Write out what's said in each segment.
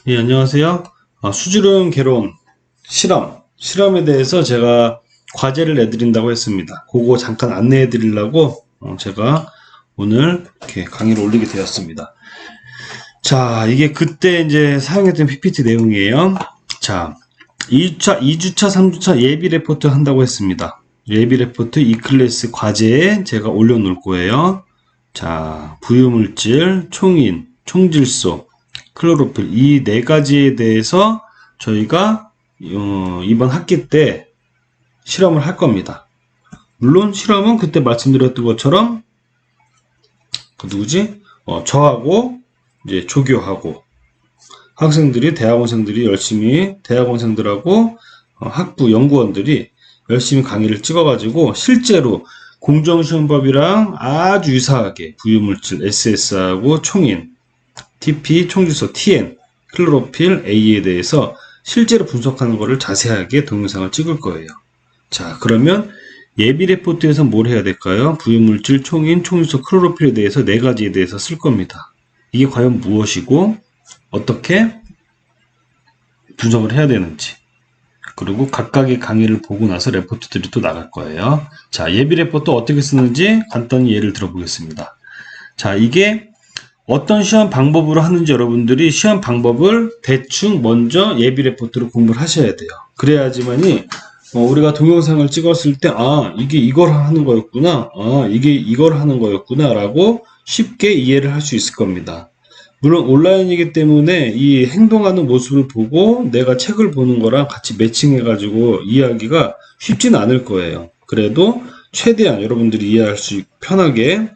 예, 안녕하세요. 수질오염 개론 실험에 대해서 제가 과제를 내드린다고 했습니다. 그거 잠깐 안내해 드리려고 제가 오늘 이렇게 강의를 올리게 되었습니다. 자, 이게 그때 이제 사용했던 PPT 내용이에요. 자, 2주차, 3주차 예비 레포트 한다고 했습니다. 예비 레포트 E클래스 과제에 제가 올려놓을 거예요. 자, 부유물질, 총인, 총질소, 클로로필 이 네 가지에 대해서 저희가 이번 학기 때 실험을 할 겁니다. 물론 실험은 그때 말씀드렸던 것처럼 저하고 이제 조교하고 학생들이 대학원생들이 열심히 대학원생들하고 학부 연구원들이 열심히 강의를 찍어가지고 실제로 공정시험법이랑 아주 유사하게 부유물질 SS하고 총인 TP, 총질소, TN, 클로로필 A에 대해서 실제로 분석하는 것을 자세하게 동영상을 찍을 거예요. 자, 그러면 예비 레포트에서 뭘 해야 될까요? 부유물질, 총인, 총질소, 클로로필에 대해서 네 가지에 대해서 쓸 겁니다. 이게 과연 무엇이고 어떻게 분석을 해야 되는지 그리고 각각의 강의를 보고 나서 레포트들이 또 나갈 거예요. 자, 예비 레포트 어떻게 쓰는지 간단히 예를 들어보겠습니다. 자, 이게 어떤 시험 방법으로 하는지 여러분들이 시험 방법을 대충 먼저 예비 레포트로 공부를 하셔야 돼요. 그래야지만이 우리가 동영상을 찍었을 때 이게 이걸 하는 거였구나, 이게 이걸 하는 거였구나 라고 쉽게 이해를 할 수 있을 겁니다. 물론 온라인이기 때문에 이 행동하는 모습을 보고 내가 책을 보는 거랑 같이 매칭해 가지고 이해하기가 쉽지는 않을 거예요. 그래도 최대한 여러분들이 이해할 수 편하게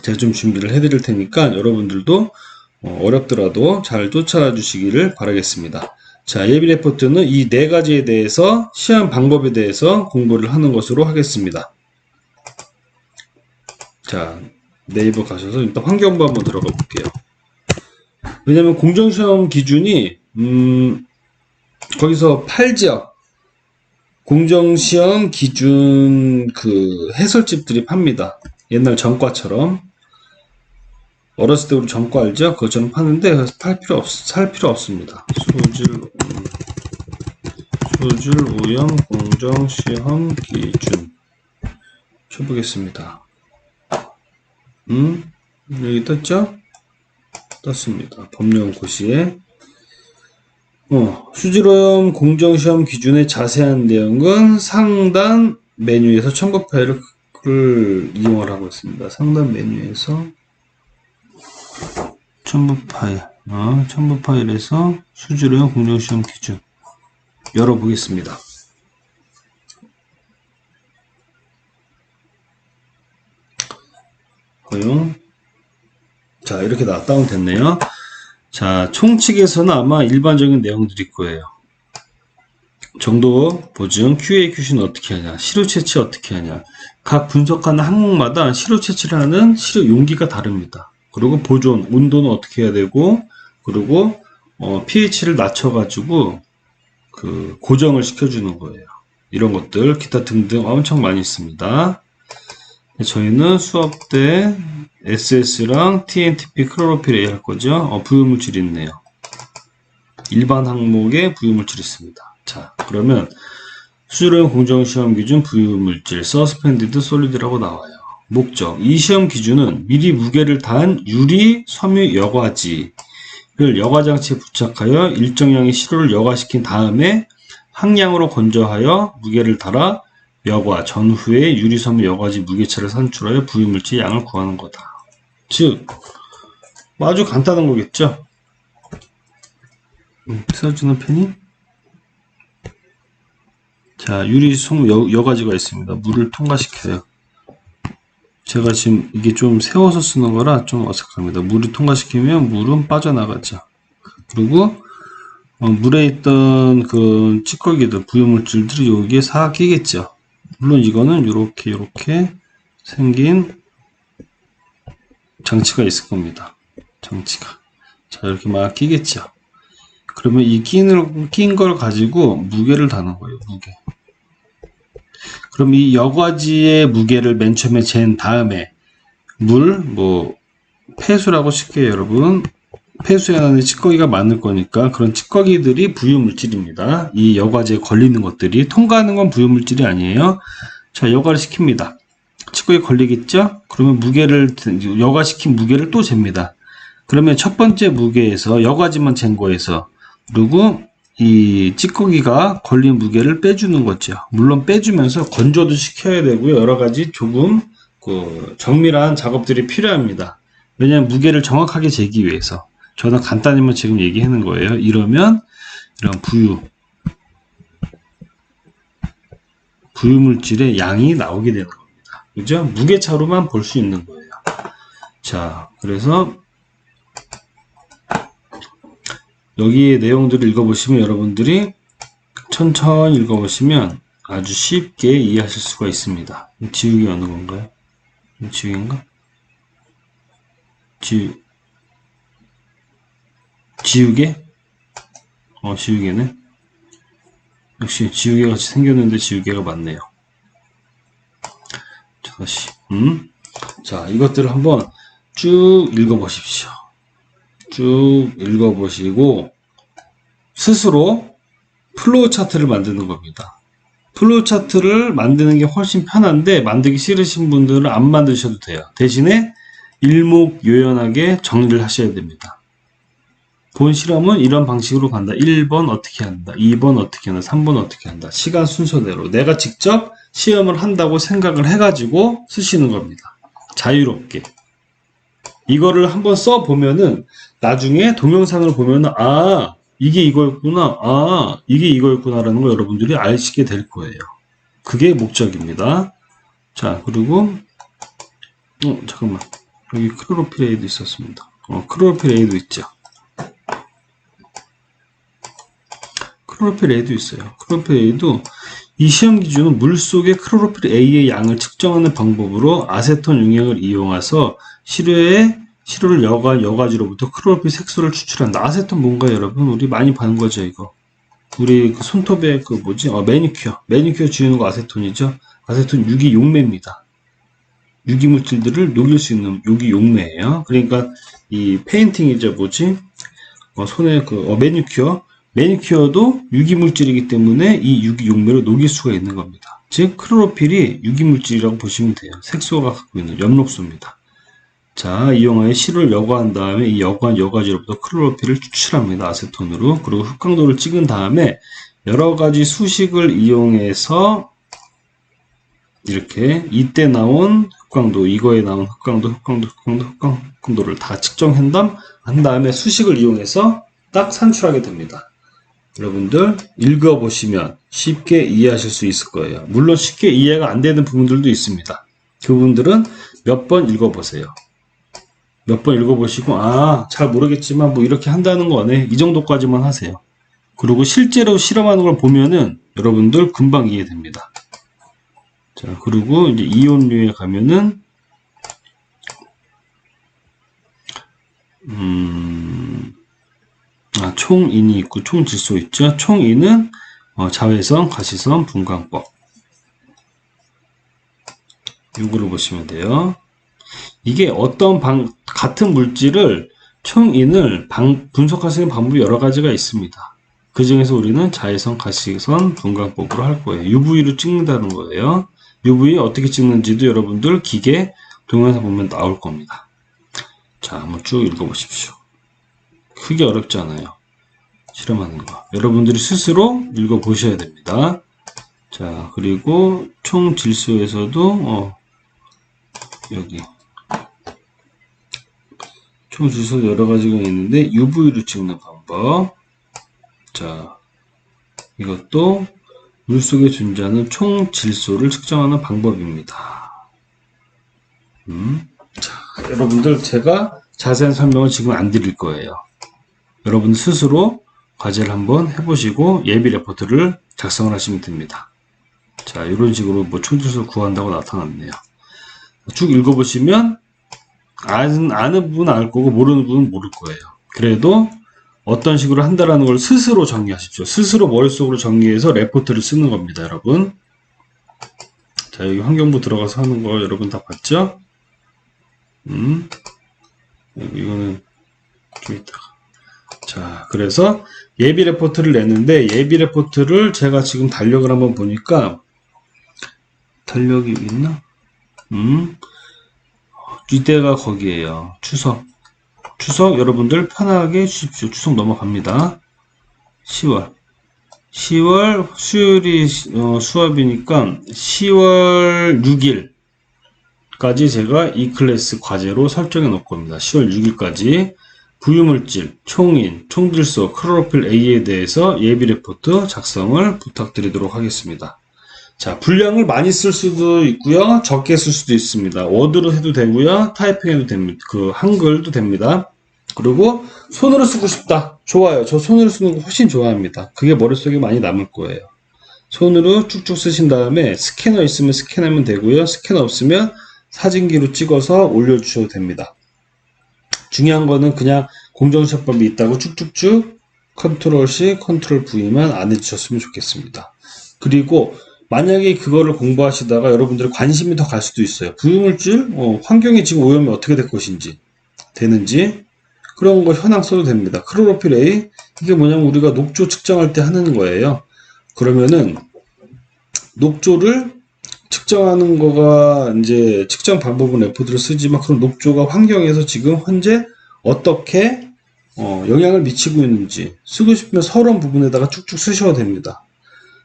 제가 좀 준비를 해드릴 테니까 여러분들도 어렵더라도 잘 쫓아와 주시기를 바라겠습니다. 자, 예비 레포트는 이 네 가지에 대해서 시험 방법에 대해서 공부를 하는 것으로 하겠습니다. 자, 네이버 가셔서 일단 환경부 한번 들어가 볼게요. 왜냐면 공정시험 기준이 거기서 8지역 공정시험 기준 그 해설집들이 팝니다. 옛날 전과처럼 어렸을 때 우리 전과 알죠? 그것처럼 파는데 살 필요 없습니다. 수질 오염 공정시험 기준 쳐보겠습니다. 여기 떴죠? 떴습니다. 법령고시에 수질오염 공정시험 기준의 자세한 내용은 상단 메뉴에서 첨부 파일을 이용을 하고 있습니다. 상단 메뉴에서 첨부 파일에서 수질오염 공정시험 기준 열어보겠습니다. 허용. 자, 이렇게 다운됐네요. 자, 총칙에서는 아마 일반적인 내용들일 거예요. 정도 보증, QA, QC는 어떻게 하냐, 시료 채취 어떻게 하냐. 각 분석하는 항목마다 시료 채취를 하는 시료 용기가 다릅니다. 그리고 보존, 온도는 어떻게 해야 되고, 그리고 pH를 낮춰가지고 그 고정을 시켜주는 거예요. 이런 것들, 기타 등등 엄청 많이 있습니다. 저희는 수업 때 SS랑 TNTP, 클로로필 A 할 거죠. 부유물질 있네요. 일반 항목에 부유물질 있습니다. 자, 그러면 수질오염 공정시험 기준 부유물질 Suspended Solid라고 나와요. 목적, 이 시험 기준은 미리 무게를 다한 유리, 섬유 여과지를 여과장치에 부착하여 일정량의 시료를 여과시킨 다음에 항량으로 건조하여 무게를 달아 여과 전후에 유리, 섬유 여과지 무게차를 산출하여 부유물질 양을 구하는 거다. 즉 아주 간단한 거겠죠. 써주는 펜이 자, 유리, 섬유 여과지가 있습니다. 물을 통과시켜요. 제가 지금 이게 좀 세워서 쓰는 거라 좀 어색합니다. 물을 통과시키면 물은 빠져나가죠. 그리고 물에 있던 그 찌꺼기들, 부유물질들이 여기에 싹 끼겠죠. 물론 이거는 이렇게 생긴 장치가 있을 겁니다. 장치가. 자, 이렇게 막 끼겠죠. 그러면 이 낀 걸 가지고 무게를 다는 거예요. 무게. 그럼 이 여과지의 무게를 맨 처음에 잰 다음에 폐수라고 칠게요, 여러분. 폐수에 안에 찌꺼기가 많을 거니까 그런 찌꺼기들이 부유물질입니다. 이 여과제에 걸리는 것들이 통과하는 건 부유물질이 아니에요. 자, 여과를 시킵니다. 찌꺼기 걸리겠죠? 그러면 여과시킨 무게를 또 잽니다. 그러면 첫 번째 무게에서 여과지만 잰 거에서 그리고 이 찌꺼기가 걸린 무게를 빼주는 거죠. 물론 빼주면서 건조도 시켜야 되고요. 여러 가지 조금 정밀한 작업들이 필요합니다. 왜냐하면 무게를 정확하게 재기 위해서. 저는 간단히만 지금 얘기하는 거예요. 이러면 이런 부유물질의 양이 나오게 되는 겁니다. 그죠? 무게차로만 볼 수 있는 거예요. 자, 그래서 여기에 내용들을 읽어보시면 여러분들이 천천히 읽어보시면 아주 쉽게 이해하실 수가 있습니다. 지우개 어느 건가요? 지우개인가? 지우개? 지우개네. 역시 지우개 같이 생겼는데 지우개가 맞네요. 자, 다시. 자, 이것들을 한번 쭉 읽어보십시오. 쭉 읽어보시고 스스로 플로우 차트를 만드는 겁니다. 플로우 차트를 만드는 게 훨씬 편한데 만들기 싫으신 분들은 안 만드셔도 돼요. 대신에 일목요연하게 정리를 하셔야 됩니다. 본 실험은 이런 방식으로 간다. 1번 어떻게 한다. 2번 어떻게 한다. 3번 어떻게 한다. 시간 순서대로 내가 직접 시험을 한다고 생각을 해가지고 쓰시는 겁니다. 자유롭게. 이거를 한번 써보면은 나중에 동영상을 보면은 이게 이거였구나. 이게 이거였구나라는 걸 여러분들이 아시게 될 거예요. 그게 목적입니다. 자, 그리고 잠깐만. 여기 크로로필 A도 있었습니다. 크로로필 A도 있죠. 크로로필 A도 있어요. 크로로필 A도 이 시험 기준은 물속의 크로로필 A의 양을 측정하는 방법으로 아세톤 용액을 이용해서 시료를 여과지로부터 크로로필 색소를 추출한다. 아세톤 뭔가요, 여러분? 우리 많이 봐는 거죠, 이거. 우리 그 손톱에 매니큐어 지우는 거 아세톤이죠. 아세톤 유기용매입니다. 유기물질들을 녹일 수 있는 유기용매예요. 그러니까 이 페인팅이죠, 손에 매니큐어도 유기물질이기 때문에 이 유기용매로 녹일 수가 있는 겁니다. 즉 크로로필이 유기물질이라고 보시면 돼요. 색소가 갖고 있는 엽록소입니다. 자, 이용하여 시료를 여과한 다음에 이 여과한 여과지로부터 크로로필을 추출합니다. 아세톤으로. 그리고 흑강도를 찍은 다음에 여러가지 수식을 이용해서 이렇게 이때 나온 흑강도, 이거에 나온 흑강도를 다 측정한 다음에 수식을 이용해서 딱 산출하게 됩니다. 여러분들 읽어보시면 쉽게 이해하실 수 있을 거예요. 물론 쉽게 이해가 안 되는 부분들도 있습니다. 그분들은 몇 번 읽어보세요. 몇 번 읽어보시고 잘 모르겠지만 이렇게 한다는 거네. 이 정도까지만 하세요. 그리고 실제로 실험하는 걸 보면은 여러분들 금방 이해됩니다. 자, 그리고 이제 이온류에 가면은 총인이 있고 총질소 있죠. 총인은 자외선, 가시선, 분광법. 이거를 보시면 돼요. 이게 같은 물질을 총인을 분석할 수 있는 방법이 여러 가지가 있습니다. 그 중에서 우리는 자외선, 가시선, 분광법으로 할 거예요. UV로 찍는다는 거예요. UV 어떻게 찍는지도 여러분들 기계 동영상 보면 나올 겁니다. 자, 한번 쭉 읽어보십시오. 크게 어렵지 않아요. 실험하는 거. 여러분들이 스스로 읽어보셔야 됩니다. 자, 그리고 총 질소에서도 여기 총 질소 여러 가지가 있는데 UV로 찍는 방법. 자, 이것도 물속에 존재하는 총 질소를 측정하는 방법입니다. 자, 여러분들 제가 자세한 설명을 지금 안 드릴 거예요. 여러분 스스로 과제를 한번 해보시고 예비 레포트를 작성을 하시면 됩니다. 자, 이런 식으로 총질소 구한다고 나타났네요. 쭉 읽어보시면 아는 부분은 알 거고 모르는 부분은 모를 거예요. 그래도 어떤 식으로 한다라는 걸 스스로 정리하십시오. 스스로 머릿속으로 정리해서 레포트를 쓰는 겁니다, 여러분. 자, 여기 환경부 들어가서 하는 거 여러분 다 봤죠? 이거는 좀 이따가. 그래서 예비 레포트를 냈는데 예비 레포트를 제가 지금 달력을 한번 보니까 달력이 있나? 이때가 거기에요. 추석 여러분들 편하게 주십시오. 추석 넘어갑니다. 10월 수요일이 수업이니까 10월 6일까지 제가 이 클래스 과제로 설정해 놓을 겁니다. 10월 6일까지 부유물질, 총인, 총질소, 클로로필 A에 대해서 예비 레포트 작성을 부탁드리도록 하겠습니다. 자, 분량을 많이 쓸 수도 있고요. 적게 쓸 수도 있습니다. 워드로 해도 되고요. 타이핑해도 됩니다. 한글도 됩니다. 그리고 손으로 쓰고 싶다. 좋아요. 저 손으로 쓰는 거 훨씬 좋아합니다. 그게 머릿속에 많이 남을 거예요. 손으로 쭉쭉 쓰신 다음에 스캐너 있으면 스캔하면 되고요. 스캐너 없으면 사진기로 찍어서 올려주셔도 됩니다. 중요한 거는 그냥 공정시험법이 있다고 쭉쭉쭉 컨트롤 C, 컨트롤 V만 안 해주셨으면 좋겠습니다. 그리고 만약에 그거를 공부하시다가 여러분들이 관심이 더 갈 수도 있어요. 부유물질, 환경이 지금 오염이 어떻게 될 것인지, 되는지, 그런 거 현황 써도 됩니다. 클로로필 A, 이게 뭐냐면 우리가 녹조 측정할 때 하는 거예요. 그러면은, 녹조를 측정하는 거가 이제 측정 방법은 레포드를 쓰지만 그럼 녹조가 환경에서 지금 현재 어떻게 영향을 미치고 있는지 쓰고 싶으면 서론 부분에다가 쭉쭉 쓰셔도 됩니다.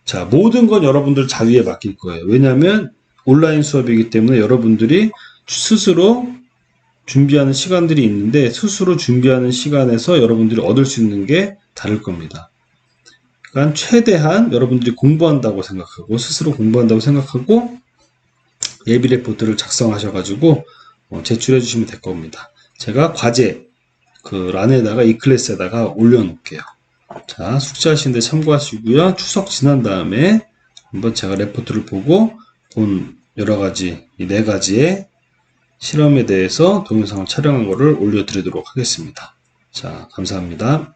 자, 모든 건 여러분들 자유에 맡길 거예요. 왜냐하면 온라인 수업이기 때문에 여러분들이 스스로 준비하는 시간들이 있는데 스스로 준비하는 시간에서 여러분들이 얻을 수 있는 게 다를 겁니다. 그러니까 최대한 여러분들이 공부한다고 생각하고 스스로 공부한다고 생각하고 예비 레포트를 작성하셔가지고 제출해 주시면 될 겁니다. 제가 과제 그 란에다가 이 클래스에다가 올려놓을게요. 자, 숙제하시는데 참고하시고요. 추석 지난 다음에 한번 제가 레포트를 보고 본 여러가지 이 4가지의 실험에 대해서 동영상을 촬영한 거를 올려드리도록 하겠습니다. 자, 감사합니다.